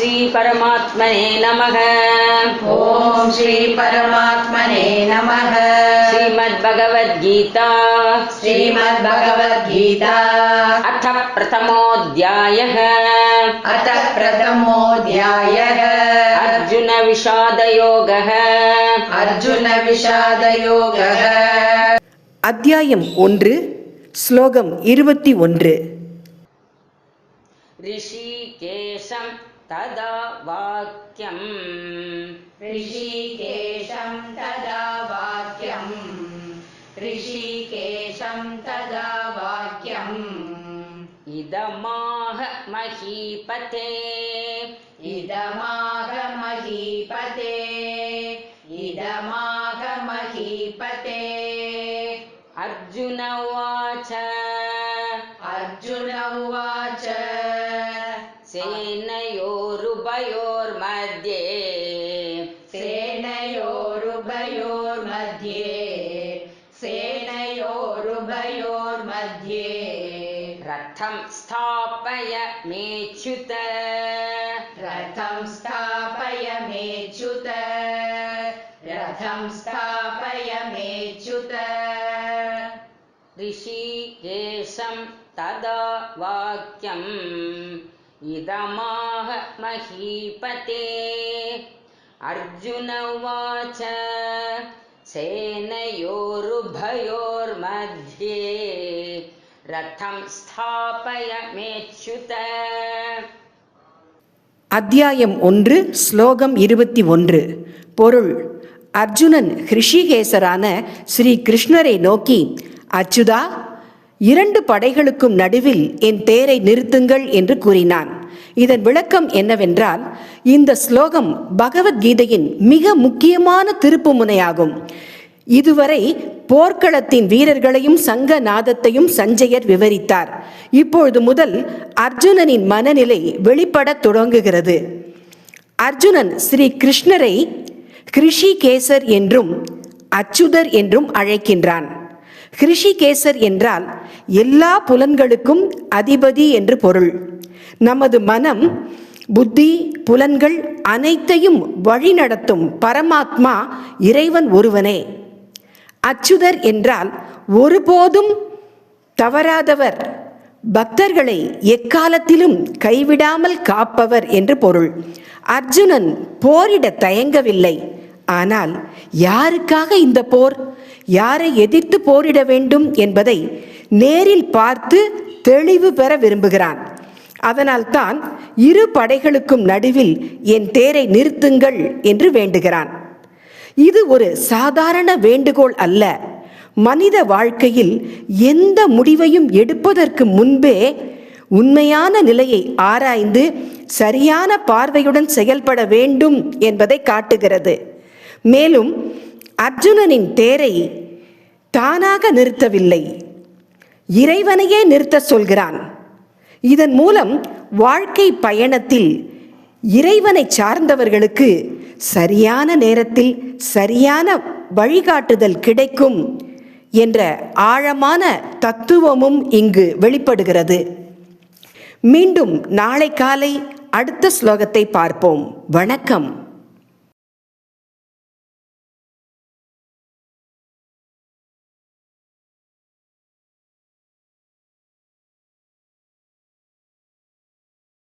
श्री परमात्मने नमः। ओम श्री परमात्मने नमः। श्रीमद्भगवद्गीता अथ प्रथमोऽध्यायः। अर्जुन विषादयोगः। அத்தியாயம் 1 ஸ்லோகம் 21. ऋषिकेशं तदा वाक्यम् इदमाह महीपते अर्जुन उवाच सेनयोरुभयोर्मध्ये रथं स्थापय मेच्युत ऋषिकेशं तदा वाक्यम् इदमाह महीपते अर्जुन उवाच सेनयोरुभयोर्मध्ये रथं स्थापय मेच्युत. அத்தியாயம் 1 ஸ்லோகம் 21. பொருள்: அர்ஜுனன் ஹிருஷிகேசரான ஸ்ரீ கிருஷ்ணரை நோக்கி, அச்சுதா, 2 படைகளுக்கும் நடுவில் என் தேரை நிறுத்துங்கள் என்று கூறினான். இதன் விளக்கம் என்னவென்றால், இந்த ஸ்லோகம் பகவத்கீதையின் மிக முக்கியமான திருப்பு முனையாகும். இதுவரை போர்க்களத்தின் வீரர்களையும் சங்க நாதத்தையும் சஞ்சயர் விவரித்தார். இப்பொழுது முதல் அர்ஜுனனின் மனநிலை வெளிப்படத் தொடங்குகிறது. அர்ஜுனன் ஸ்ரீ கிருஷ்ணரை ஹிருஷிகேசர் என்றும் அச்சுதர் என்றும் அழைக்கின்றான். ஹிருஷிகேசர் என்றால் எல்லா புலன்களுக்கும் அதிபதி என்று பொருள். நமது மனம், புத்தி, புலன்கள் அனைத்தையும் வழிநடத்தும் பரமாத்மா இறைவன் ஒருவனே. அச்சுதர் என்றால் ஒருபோதும் தவறாதவர், பக்தர்களை எக்காலத்திலும் கைவிடாமல் காப்பவர் என்று பொருள். அர்ஜுனன் போரிட தயங்கவில்லை. ஆனால் யாருக்காக இந்த போர், யாரை எதிர்த்து போரிட வேண்டும் என்பதை நேரில் பார்த்து தெளிவு பெற விரும்புகிறான். அதனால்தான் 2 படைகளுக்கும் நடுவில் என் தேரை நிறுத்துங்கள் என்று வேண்டுகிறான். இது ஒரு சாதாரண வேண்டுகோள் அல்ல. மனித வாழ்க்கையில் எந்த முடிவையும் எடுப்பதற்கு முன்பே உண்மையான நிலையை ஆராய்ந்து சரியான பார்வையுடன் செயல்பட வேண்டும் என்பதை காட்டுகிறது. மேலும் அர்ஜுனனின் தேரை தானாக நிறுத்தவில்லை, இறைவனையே நிறுத்த சொல்கிறான். இதன் மூலம் வாழ்க்கை பயணத்தில் இறைவனை சார்ந்தவர்களுக்கு சரியான நேரத்தில் சரியான வழிகாட்டுதல் கிடைக்கும் என்ற ஆழமான தத்துவமும் இங்கு வெளிப்படுகிறது. மீண்டும் நாளை காலை அடுத்த ஸ்லோகத்தை பார்ப்போம். வணக்கம்.